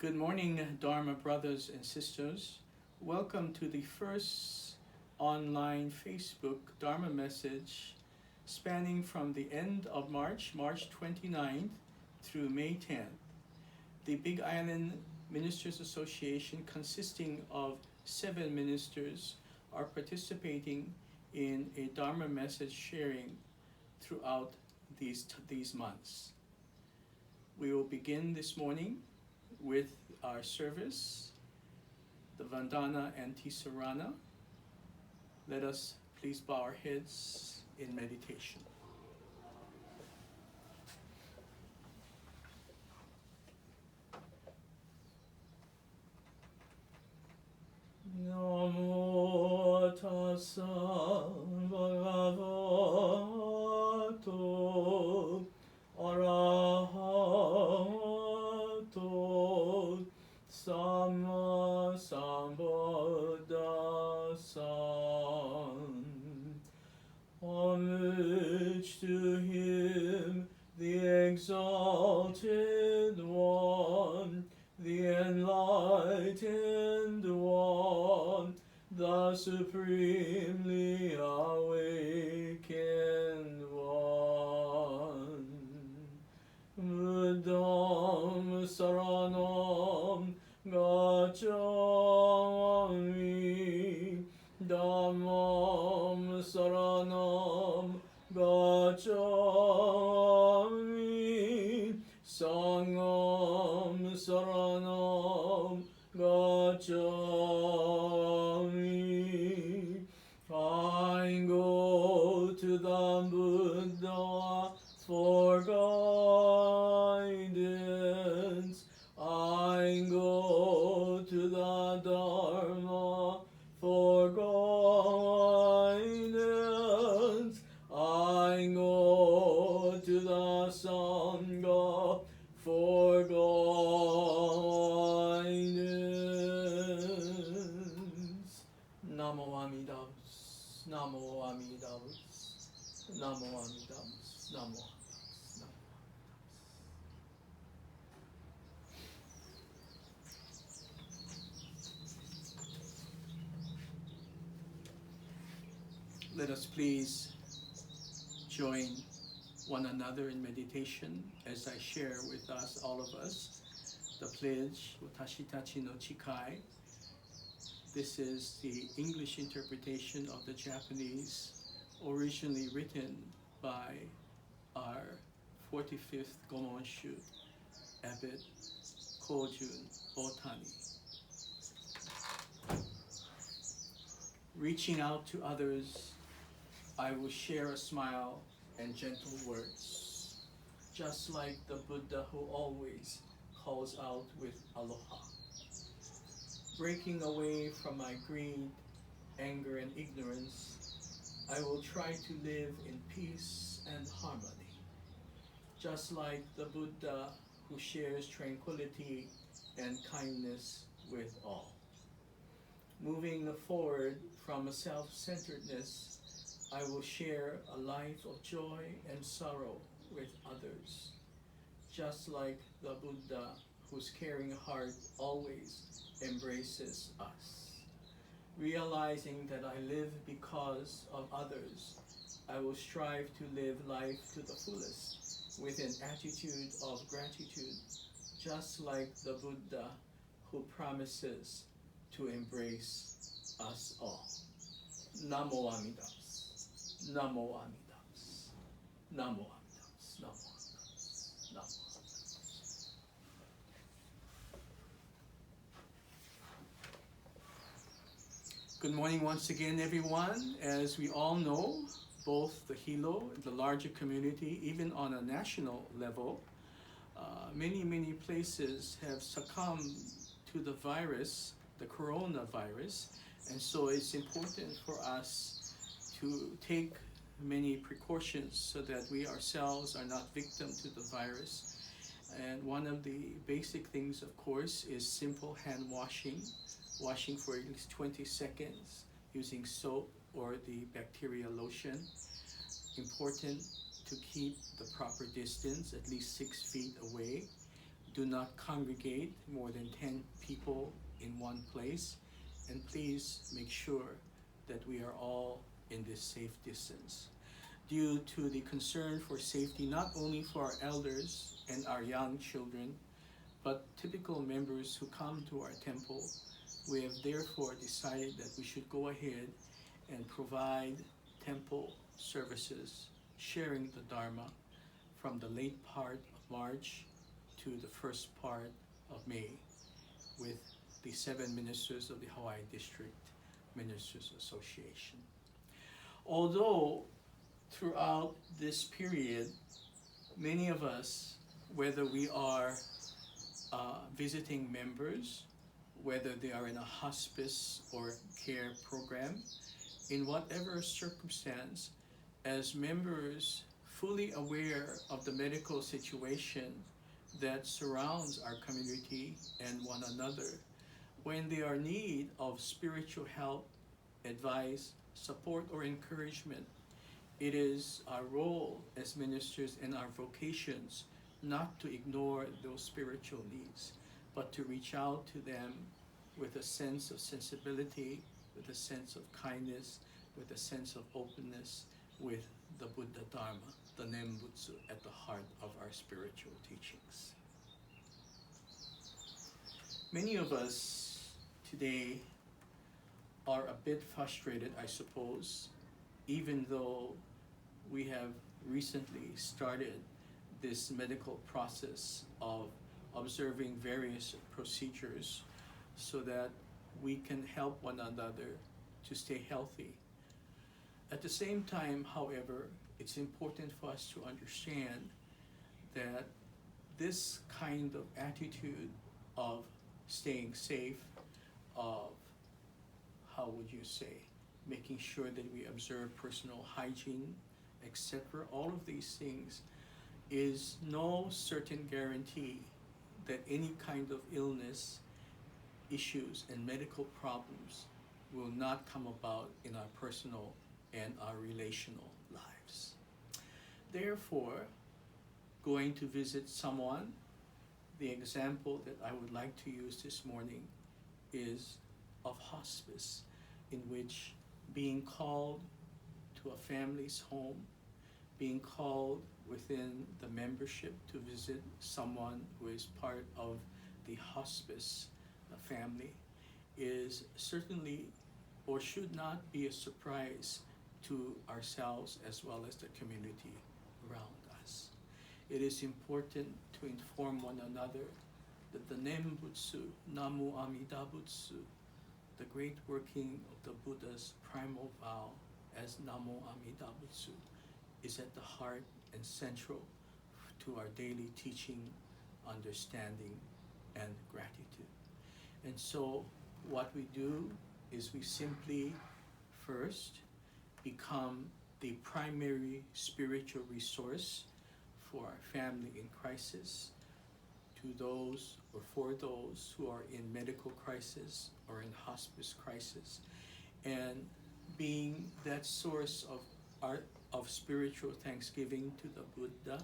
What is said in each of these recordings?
Good morning, Dharma brothers and sisters. Welcome to the first online Facebook Dharma message spanning from the end of March 29th, through May 10th. The Big Island Ministers Association, consisting of 7 ministers, are participating in a Dharma message sharing throughout these months. We will begin this morning with our service, the Vandana and Tisarana. Let us please bow our heads in meditation. Namo tassa bhagavato arahato samma sambuddhassa. Homage to him, the exalted one, the enlightened one, the supremely awakened one. Buddham saranam gacchami, Dhammam saranam gacchami, Sangham saranam gacchami. I go to the Buddha for guidance. I go to the Dharma for guidance. I go to the Sangha for guidance. Namo Amidavus, Namo Amidavus, Namo Amidavus, Namo Amidavus. Let us please join one another in meditation as I share with us, all of us, the pledge, Watashi Tachi no Chikai. This is the English interpretation of the Japanese, originally written by our 45th Gomonshu, Abbot Kojun Otani. Reaching out to others, I will share a smile and gentle words, just like the Buddha who always calls out with aloha. Breaking away from my greed, anger, and ignorance, I will try to live in peace and harmony, just like the Buddha who shares tranquility and kindness with all. Moving forward from a self-centeredness, I will share a life of joy and sorrow with others, just like the Buddha whose caring heart always embraces us. Realizing that I live because of others, I will strive to live life to the fullest with an attitude of gratitude, just like the Buddha who promises to embrace us all. Namo Amidavus. Namo Amidavus. Namo Amidavus. Namo Amidavus. Namo Amidavus. Good morning once again, everyone. As we all know, both the Hilo, the larger community, even on a national level, many places have succumbed to the virus, the coronavirus, and so it's important for us to take many precautions so that we ourselves are not victim to the virus. And one of the basic things, of course, is simple hand washing for at least 20 seconds using soap or the bacteria lotion. Important to keep the proper distance, at least 6 feet away. Do not congregate more than 10 people in one place, and please make sure that we are all in this safe distance. Due to the concern for safety not only for our elders and our young children, but typical members who come to our temple, we have therefore decided that we should go ahead and provide temple services sharing the Dharma from the late part of March to the first part of May with the 7 ministers of the Hawaii District Ministers Association. Although throughout this period, many of us, whether we are visiting members, whether they are in a hospice or care program, in whatever circumstance, as members fully aware of the medical situation that surrounds our community and one another, when they are in need of spiritual help, advice, support, or encouragement, it is our role as ministers and our vocations not to ignore those spiritual needs, but to reach out to them with a sense of sensibility, with a sense of kindness, with a sense of openness, with the Buddha Dharma, the Nembutsu, at the heart of our spiritual teachings. Many of us today are a bit frustrated, I suppose, even though we have recently started this medical process of observing various procedures so that we can help one another to stay healthy. At the same time, however, it's important for us to understand that this kind of attitude of staying safe, of, how would you say, making sure that we observe personal hygiene, etc., all of these things is no certain guarantee that any kind of illness, issues, and medical problems will not come about in our personal and our relational lives. Therefore, going to visit someone, the example that I would like to use this morning is of hospice, in which being called to a family's home, being called within the membership to visit someone who is part of the hospice family is certainly or should not be a surprise to ourselves as well as the community around us. It is important to inform one another that the Nembutsu, Namu Amida Butsu, the great working of the Buddha's primal vow as Namu Amida Butsu, is at the heart and central to our daily teaching, understanding, and gratitude. And so what we do is we simply first become the primary spiritual resource for our family in crisis, to those or for those who are in medical crisis or in hospice crisis, and being that source of spiritual thanksgiving to the Buddha,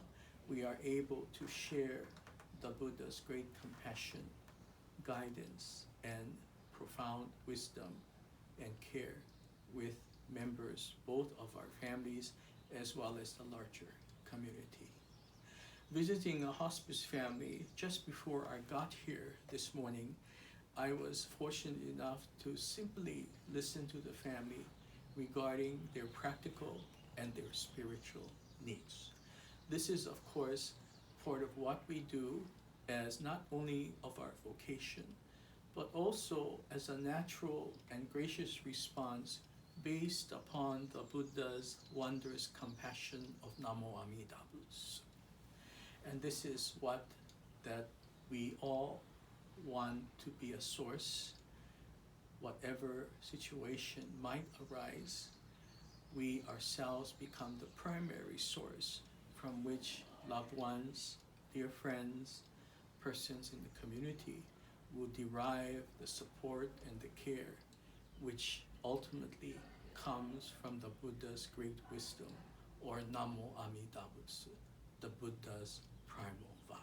we are able to share the Buddha's great compassion, guidance, and profound wisdom and care with members both of our families as well as the larger community. Visiting a hospice family just before I got here this morning, I was fortunate enough to simply listen to the family regarding their practical and their spiritual needs. This is, of course, part of what we do as not only of our vocation, but also as a natural and gracious response based upon the Buddha's wondrous compassion of Namo Amida Butsu. And this is what that we all want to be a source. Whatever situation might arise, we ourselves become the primary source from which loved ones, dear friends, persons in the community will derive the support and the care which ultimately comes from the Buddha's great wisdom, or Namo Amida Butsu, the Buddha's primal vow.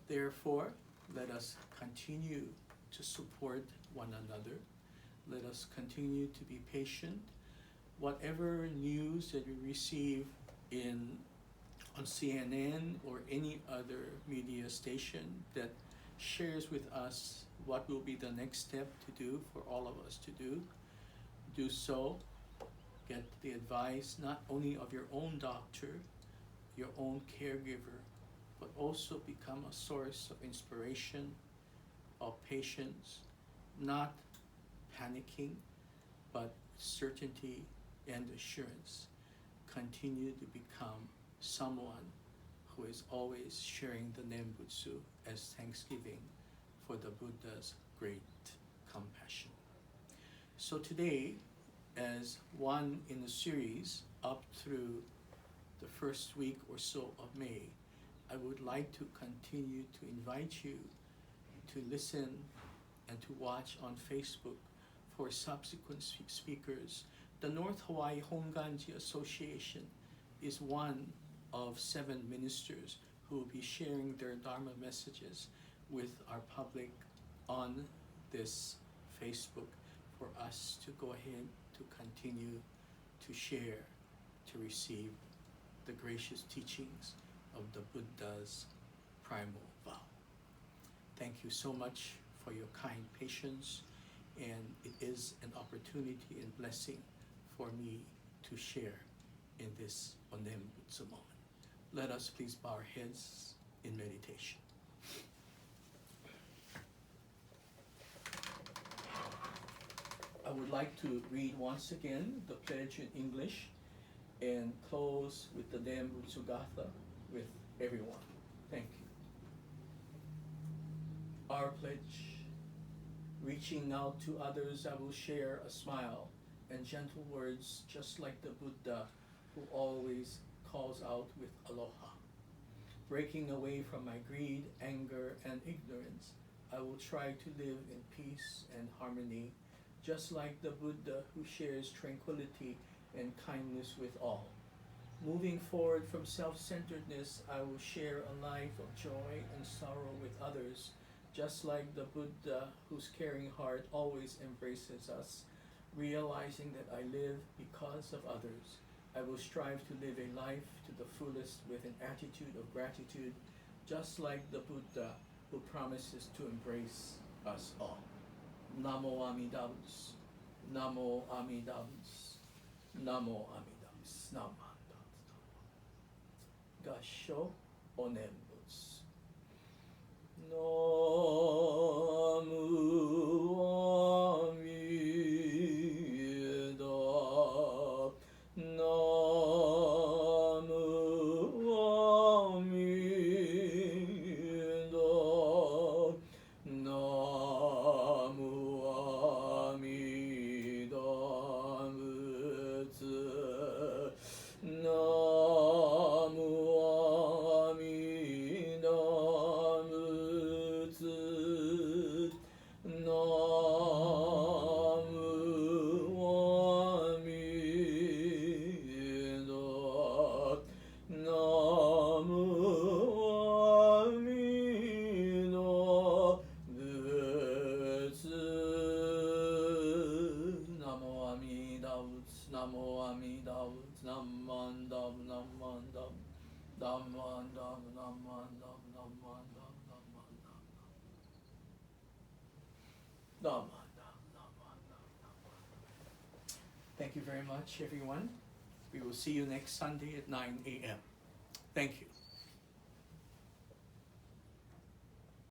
Therefore, let us continue to support one another. Let us continue to be patient. Whatever news that we receive on CNN or any other media station that shares with us what will be the next step to do for all of us to do so. Get the advice not only of your own doctor, your own caregiver, but also become a source of inspiration, of patience, not panicking, but certainty and assurance. Continue to become someone who is always sharing the Nembutsu as thanksgiving for the Buddha's great compassion. So today, as one in a series up through the first week or so of May, I would like to continue to invite you to listen and to watch on Facebook for subsequent speakers. The North Hawaii Hongwanji Association is one of 7 ministers who will be sharing their Dharma messages with our public on this Facebook for us to go ahead to continue to share, to receive the gracious teachings of the Buddha's primal vow. Thank you so much for your kind patience, and it is an opportunity and blessing for me to share in this Onembutsu moment. Let us please bow our heads in meditation. I would like to read once again the pledge in English and close with the Nembutsu Gatha with everyone. Thank you. Our pledge. Reaching out to others, I will share a smile and gentle words, just like the Buddha who always calls out with aloha. Breaking away from my greed, anger, and ignorance, I will try to live in peace and harmony, just like the Buddha who shares tranquility and kindness with all. Moving forward from self-centeredness, I will share a life of joy and sorrow with others, just like the Buddha whose caring heart always embraces us. Realizing that I live because of others, I will strive to live a life to the fullest with an attitude of gratitude, just like the Buddha who promises to embrace us all. Namo Amida Butsu. Namo Amida Butsu. Namo Amida Butsu. Namo Amida Butsu. Gasho Onembutsu. Namu Amida. Namu Amida. Namu Amida Butsu. Namu Amida Butsu. Namu Amida. Namu Amida Butsu. Namo Amida Butsu. Namo Amida Butsu. Namandam Namandam. Namandam Namandam Namandam Namandam. Namandam Namandam Namandam. Thank you very much, everyone. We will see you next Sunday at 9 a.m. Thank you.